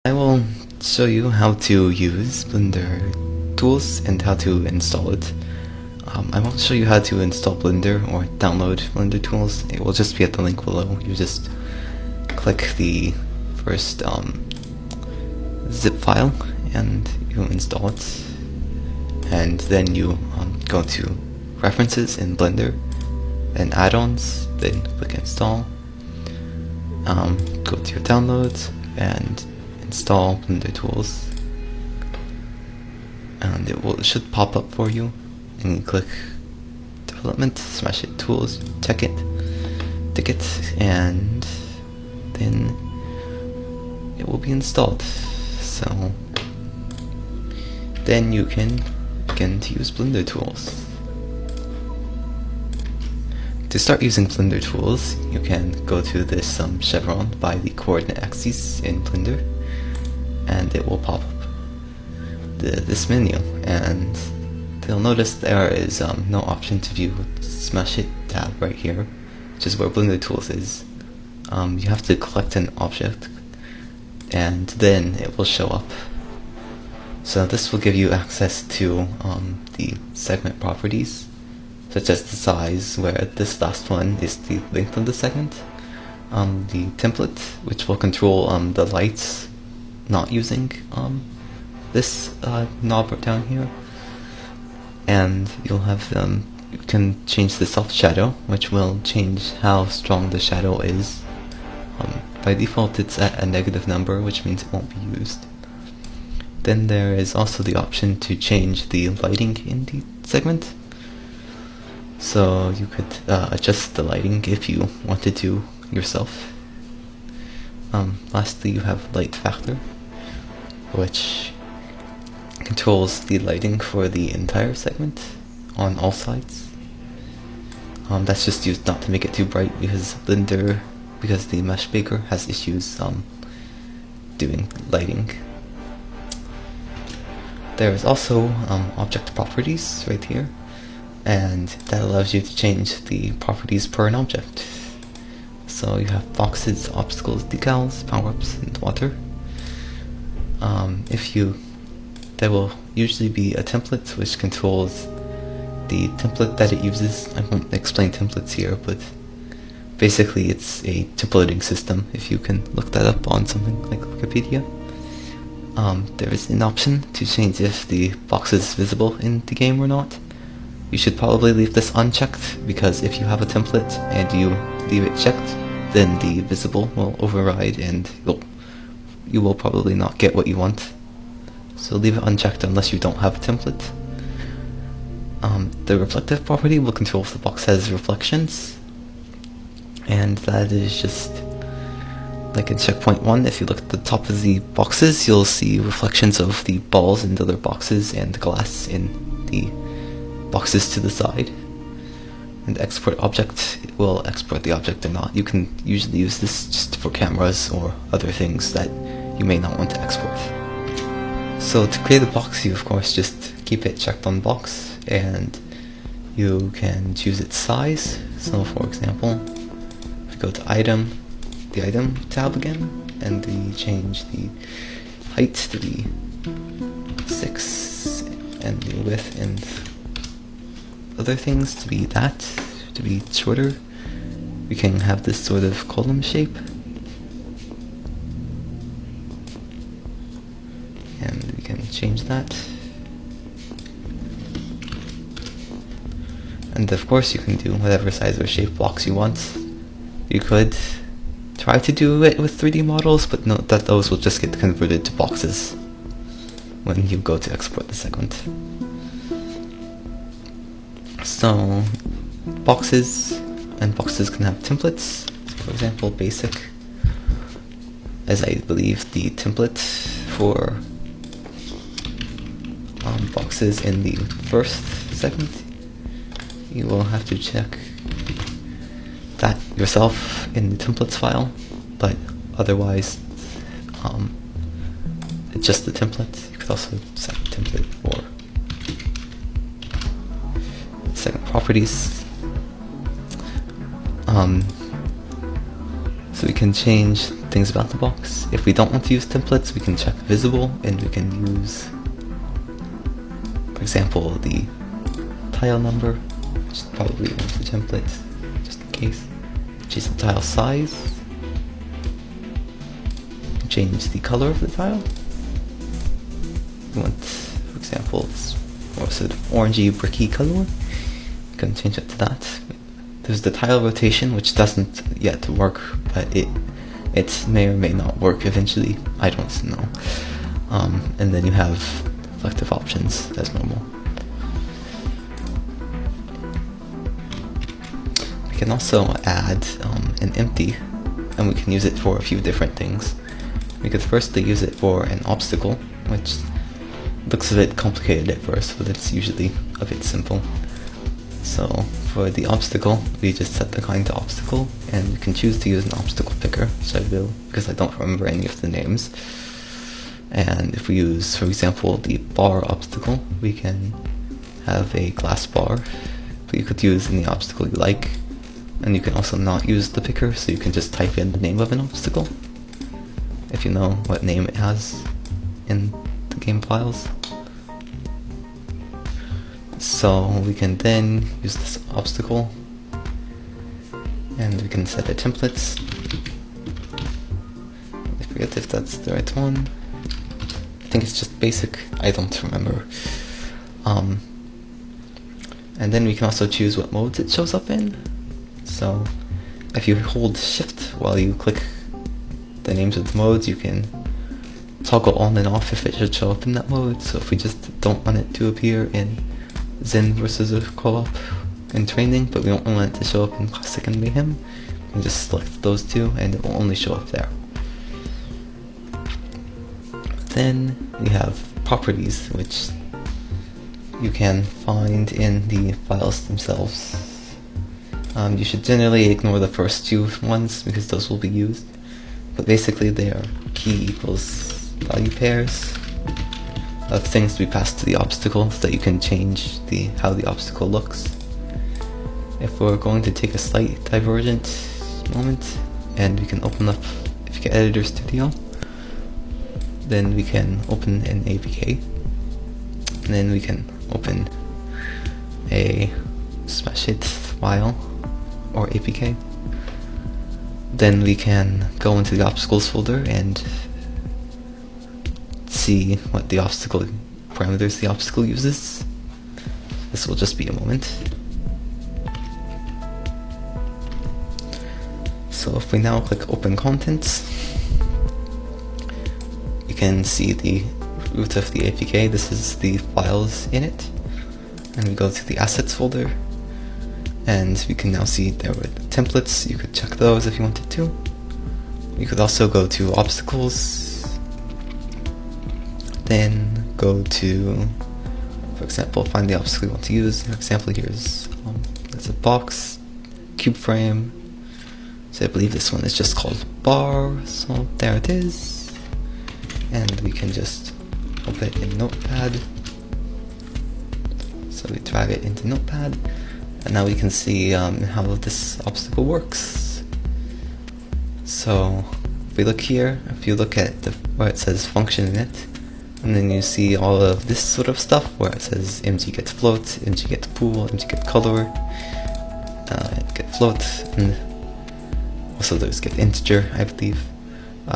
I will show you how to use Blender tools and how to install it. I won't show you how to install Blender or download Blender tools. It will just be at the link below. You just click the first zip file and you install it, and then you go to Preferences in Blender, then Add-ons, then click Install. Go to your downloads and install Blender tools, and it should pop up for you, and you click Development, Smash It, Tools, check it, tick it, and then it will be installed. So then you can begin to use Blender tools. To start using Blender tools, you can go to this chevron by the coordinate axes in Blender, and it will pop up this menu, and you'll notice there is no option to view Smash It tab right here, which is where Blender tools is. You have to collect an object, and then it will show up. So this will give you access to the segment properties, such as the size, where this last one is the length of the segment, the template, which will control the lights not using this knob down here, and you'll have you can change the self shadow, which will change how strong the shadow is. By default it's at a negative number, which means it won't be used. Then there is also the option to change the lighting in the segment, so you could adjust the lighting if you wanted to yourself. Lastly, you have light factor, which controls the lighting for the entire segment on all sides. That's just used not to make it too bright, because the Mesh Maker has issues doing lighting. There is also object properties right here, and that allows you to change the properties per an object. So you have boxes, obstacles, decals, powerups, and water. There will usually be a template which controls the template that it uses. I won't explain templates here, but basically it's a templating system, if you can look that up on something like Wikipedia. There is an option to change if the box is visible in the game or not. You should probably leave this unchecked, because if you have a template and you leave it checked, then the visible will override and you will probably not get what you want. So leave it unchecked unless you don't have a template. The reflective property will control if the box has reflections, and that is just like in checkpoint 1. If you look at the top of the boxes, you'll see reflections of the balls in the other boxes and the glass in the boxes to the side. And export object, it will export the object or not. You can usually use this just for cameras or other things that you may not want to export. So to create a box, you of course just keep it checked on box, and you can choose its size. So for example, if you go to item, the item tab again, and we change the height to be 6 and the width and other things to be shorter, we can have this sort of column shape, and we can change that. And of course you can do whatever size or shape blocks you want. You could try to do it with 3D models, but note that those will just get converted to boxes when you go to export the segment. So boxes can have templates. For example, basic, as I believe the template for boxes in the first segment. You will have to check that yourself in the templates file, but otherwise it's just the template. You could also set a template for segment properties. So we can change things about the box. If we don't want to use templates, we can check visible, and we can use, for example, the tile number, which is probably one of the templates, just in case. Change the tile size. Change the color of the tile. We want, for example, it's more sort of orangey, bricky color. You can change it to that. There's the tile rotation, which doesn't yet work, but it may or may not work eventually. I don't know. And then you have reflective options as normal. We can also add an empty, and we can use it for a few different things. We could firstly use it for an obstacle, which looks a bit complicated at first, but it's usually a bit simple. So for the obstacle, we just set the kind to obstacle, and we can choose to use an obstacle picker, which I will, because I don't remember any of the names. And if we use, for example, the bar obstacle, we can have a glass bar, but you could use any obstacle you like. And you can also not use the picker, so you can just type in the name of an obstacle, if you know what name it has in the game files. So we can then use this obstacle, and we can set a templates. I forget if that's the right one. I think it's just basic, I don't remember. And then we can also choose what modes it shows up in. So if you hold shift while you click the names of the modes, you can toggle on and off if it should show up in that mode. So if we just don't want it to appear in Zen versus a co-op in training, but we don't want it to show up in Classic and Mayhem, we can just select those two and it will only show up there. Then we have properties, which you can find in the files themselves. You should generally ignore the first two ones because those will be used, but basically they are key equals value pairs of things to be passed to the obstacle so that you can change how the obstacle looks. If we're going to take a slight divergent moment, and we can open up, if you get Editor Studio, then we can open an APK, and then we can open a smash hit file or APK. Then we can go into the obstacles folder and see what the obstacle parameters the obstacle uses. This will just be a moment. So if we now click open contents, you can see the root of the APK. This is the files in it, and we go to the assets folder, and we can now see there were the templates. You could check those if you wanted to. You could also go to obstacles, then go to, for example, find the obstacle you want to use. For example, here's there's a box, cube frame. So I believe this one is just called bar. So there it is, and we can just open it in Notepad. So we drag it into Notepad, and now we can see how this obstacle works. So if we look here, if you look at where it says function in it, and then you see all of this sort of stuff where it says mg get float, mg get pool, mg get color, get float, and also there's get integer, I believe.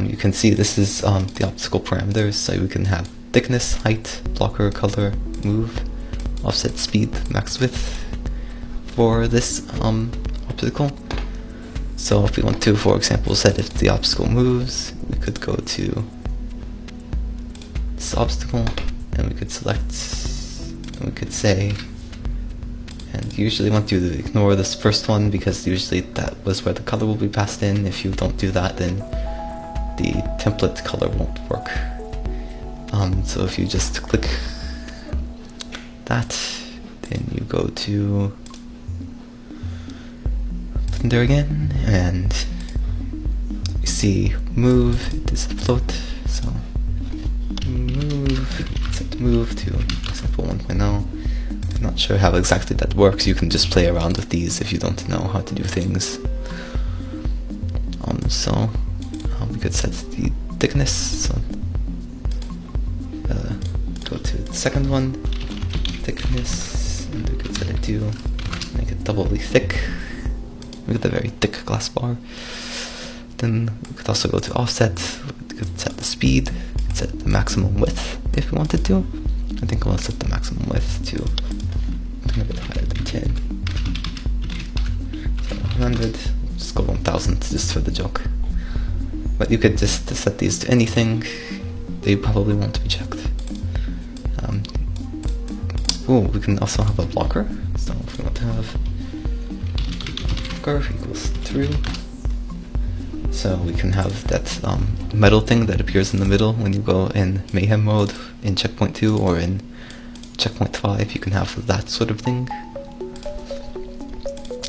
You can see this is the obstacle parameters, so we can have thickness, height, blocker, color, move, offset, speed, max width for this obstacle. So if we want to, for example, set if the obstacle moves, we could go to this obstacle, and we could select, and we could say, and usually want you to ignore this first one because usually that was where the color will be passed in. If you don't do that, then the template color won't work. So if you just click that, then you go to Blender again, and you see move, it is float, so move, set move to, for example, 1.0. I'm not sure how exactly that works. You can just play around with these if you don't know how to do things. So we could set the thickness, so go to the second one, thickness, and we could set it to make it doubly thick. Look at the very thick glass bar. Then we could also go to offset, we could set the speed, set the maximum width if we wanted to. I think we'll set the maximum width to a bit higher than 10. So 100, just go 1000 just for the joke. But you could just set these to anything, they probably won't be checked. We can also have a blocker, so if we want to have blocker equals true. So we can have that metal thing that appears in the middle when you go in Mayhem mode in Checkpoint 2 or in Checkpoint 5, you can have that sort of thing.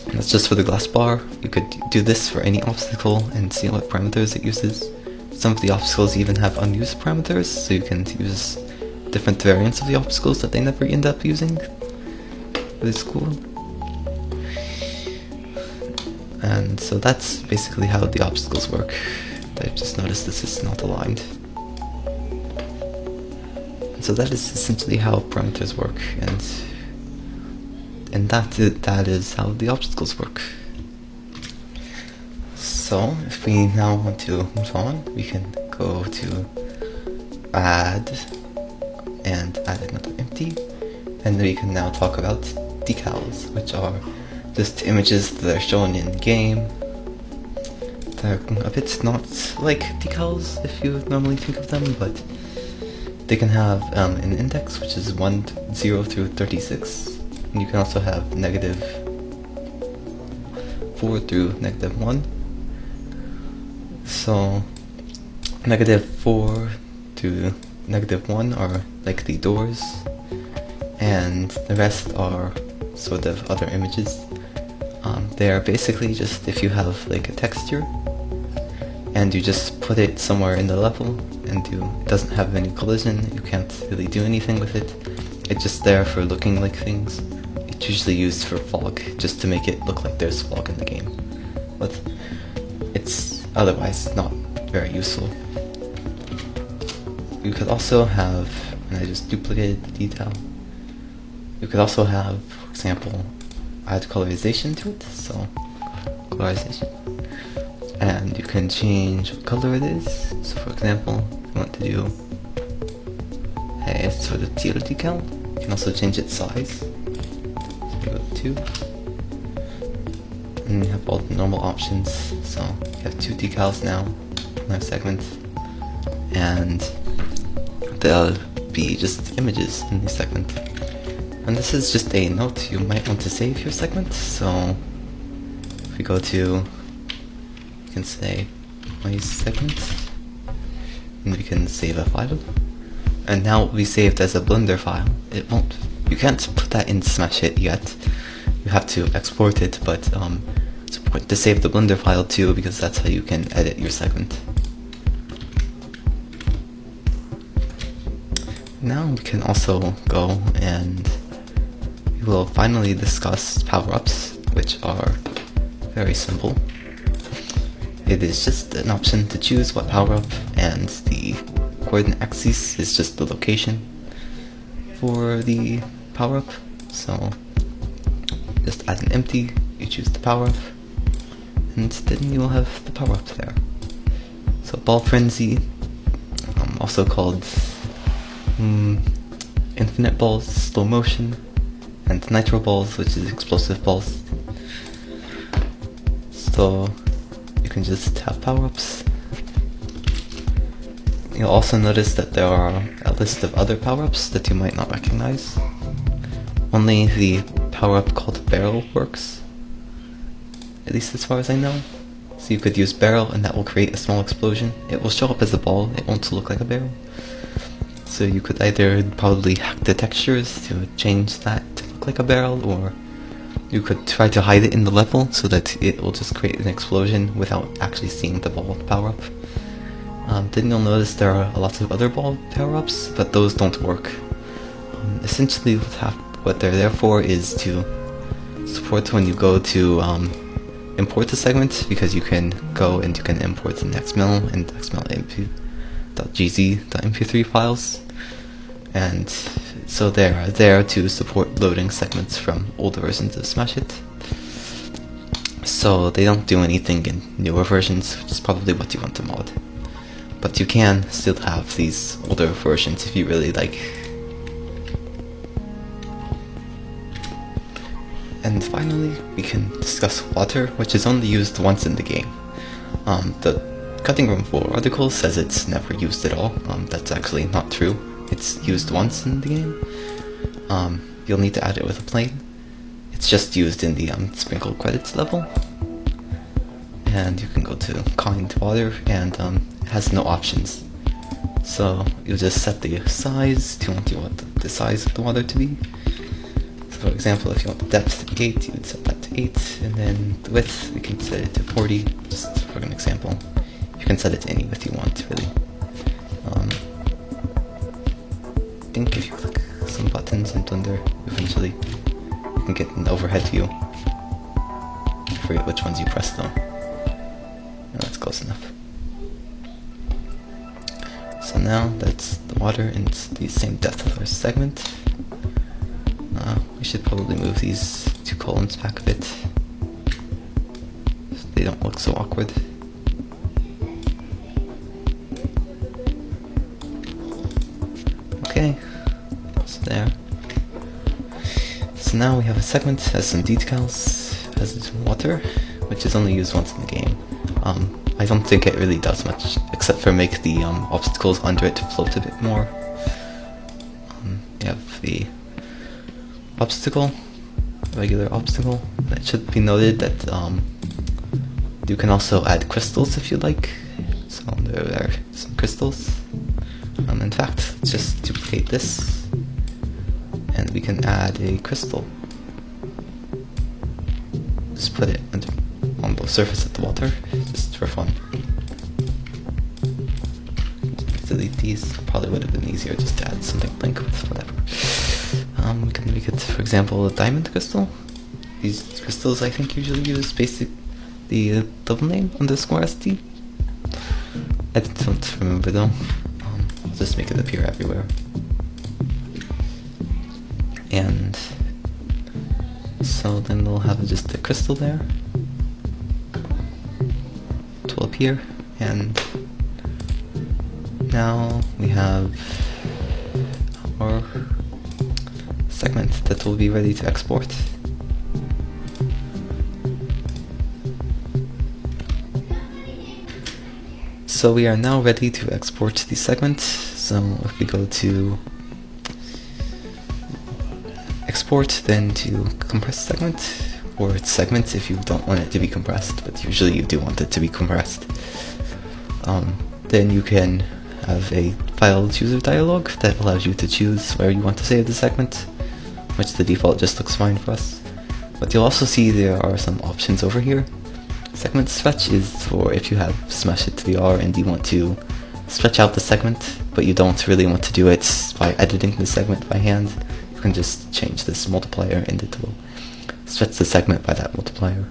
And that's just for the glass bar. You could do this for any obstacle and see what parameters it uses. Some of the obstacles even have unused parameters, so you can use different variants of the obstacles that they never end up using. It's cool. And so that's basically how the obstacles work. I just noticed this is not aligned. And so that is essentially how parameters work, and that is how the obstacles work. So if we now want to move on, we can go to add and add another empty, and we can now talk about decals, which are just images that are shown in game. They're a bit not like decals if you normally think of them, but they can have an index which is 0 through 36, and you can also have -4 through -1. So -4 to -1 are like the doors, and the rest are sort of other images. They are basically just if you have like a texture and you just put it somewhere in the level and it doesn't have any collision, you can't really do anything with it. It's just there for looking like things. It's usually used for fog, just to make it look like there's fog in the game. But it's otherwise not very useful. You could also have, and I just duplicated the detail, you could also have, for example, add colorization to it, so colorization, and you can change what color it is. So for example, if you want to do a sort of teal decal, you can also change its size. So go to 2, and you have all the normal options. So you have 2 decals now, 5 segments, and they'll be just images in the segment. And this is just a note, you might want to save your segment, so if we go to, you can say my segment, and we can save a file, and now it will be saved as a Blender file. It won't, you can't put that in Smash Hit yet, you have to export it, but it's important to save the Blender file too, because that's how you can edit your segment. Now we can also go and we will finally discuss power-ups, which are very simple. It is just an option to choose what power-up, and the coordinate axis is just the location for the power-up. So just add an empty, you choose the power-up, and then you will have the power-up there. So Ball Frenzy, also called Infinite Balls, Slow Motion, and Nitro Balls, which is Explosive Balls. So you can just have power-ups. You'll also notice that there are a list of other power-ups that you might not recognize. Only the power-up called Barrel works, at least as far as I know. So you could use Barrel and that will create a small explosion. It will show up as a ball, it won't look like a barrel. So you could either probably hack the textures to change that to look like a barrel, or you could try to hide it in the level so that it will just create an explosion without actually seeing the ball power-up. Then you'll notice there are lots of other ball power-ups, but those don't work. Essentially what they're there for is to support when you go to import the segment because you can go and you can import the XML and XML.gz.mp3 files, and so they are there to support loading segments from older versions of Smash Hit. So they don't do anything in newer versions, which is probably what you want to mod. But you can still have these older versions if you really like. And finally, we can discuss water, which is only used once in the game. The Cutting Room 4 article says it's never used at all. That's actually not true. It's used once in the game. You'll need to add it with a plane. It's just used in the sprinkle credits level. And you can go to kind water, and it has no options. So you just set the size to what you want the size of the water to be. So for example, if you want the depth 8, you would set that to 8, and then the width, we can set it to 40, just for an example. You can set it to any width you want, really. I think if you click some buttons in Blender, eventually you can get an overhead view. I forget which ones you press though. No, that's close enough. So now that's the water, and it's the same depth of our segment. We should probably move these two columns back a bit so they don't look so awkward. Okay, so there. So now we have a segment that has some decals, has its water, which is only used once in the game. I don't think it really does much, except for make the obstacles under it float a bit more. You have the obstacle, regular obstacle. It should be noted that you can also add crystals if you like. So there are some crystals. In fact, let's just duplicate this, and we can add a crystal. Just put it on the surface of the water, just for fun. Delete these. Probably would have been easier just to add something blank with whatever. We can make it, for example, a diamond crystal. These crystals I think usually use the double name _ST. I don't remember though. I'll just make it appear everywhere. And so then we'll have just a crystal there. It will appear, and now we have our segment that will be ready to export. So we are now ready to export the segment. So if we go to export, then to compress segment, or it's segment if you don't want it to be compressed, but usually you do want it to be compressed. Then you can have a file chooser dialog that allows you to choose where you want to save the segment, which the default just looks fine for us. But you'll also see there are some options over here. Segment stretch is for if you have Smash Hit VR and you want to stretch out the segment, but you don't really want to do it by editing the segment by hand. You can just change this multiplier and it will stretch the segment by that multiplier.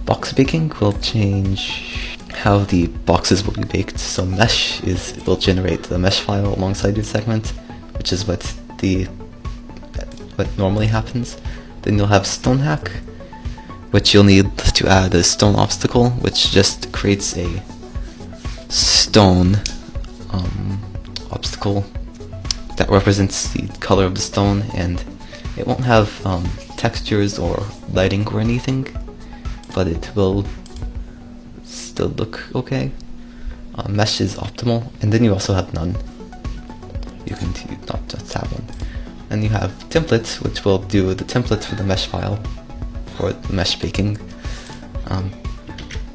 Box baking will change how the boxes will be baked. So mesh will generate the mesh file alongside your segment, which is what normally happens. Then you'll have stone hack, which you'll need to add a stone obstacle, which just creates a stone obstacle that represents the color of the stone, and it won't have textures or lighting or anything, but it will still look okay. Mesh is optimal, and then you also have none. You can not just have one. And you have template, which will do the template for the mesh file for the mesh baking.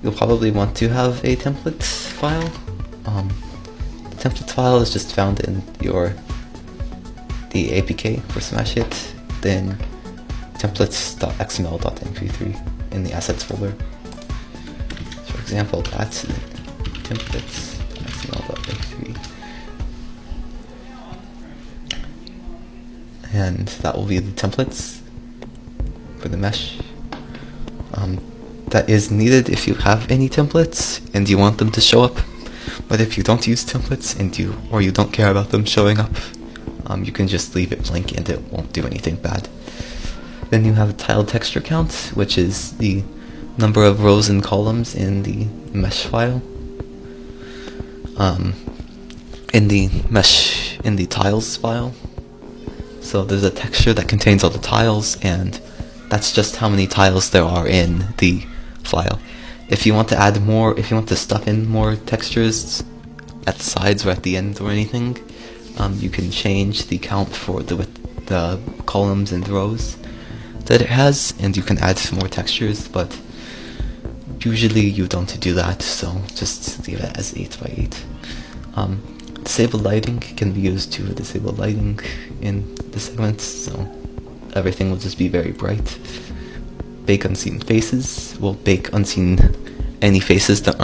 You'll probably want to have a template file. The template file is just found in the APK for Smash Hit, then templates.xml.mp3 in the assets folder. For example, that's templates.xml.mp3. And that will be the templates for the mesh. that is needed if you have any templates and you want them to show up. But if you don't use templates and you don't care about them showing up, you can just leave it blank and it won't do anything bad. Then you have tile texture count, which is the number of rows and columns in the mesh file. In the tiles file. So there's a texture that contains all the tiles, and that's just how many tiles there are in the file. If you want to add more, if you want to stuff in more textures at the sides or at the end or anything, you can change the count for the columns and rows that it has, and you can add some more textures, but usually you don't do that, so just leave it as 8 by 8. Disable lighting can be used to disable lighting in the segments, so everything will just be very bright. Bake unseen faces will bake any faces that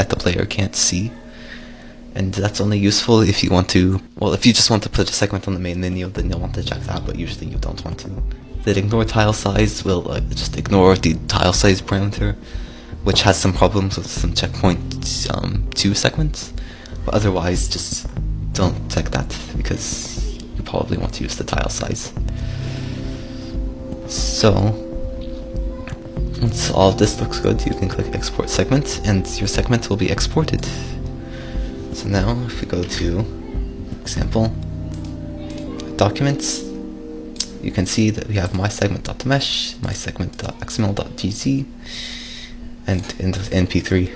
the player can't see, and that's only useful if you want to, if you just want to put a segment on the main menu, then you'll want to check that, but usually you don't want to. Then ignore tile size will just ignore the tile size parameter, which has some problems with some checkpoint 2 segments, but otherwise just don't check that because you probably want to use the tile size. So once all of this looks good, you can click export segment and your segment will be exported. So now if we go to example documents, you can see that we have mysegment.mesh, mysegment.xml.gz, and mp3.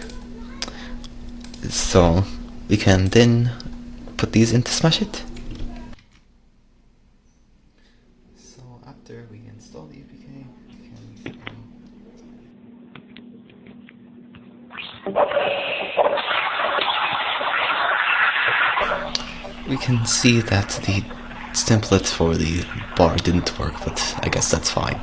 So we can then put these into Smashit. So after we install the APK, we can see that the template for the bar didn't work, but I guess that's fine.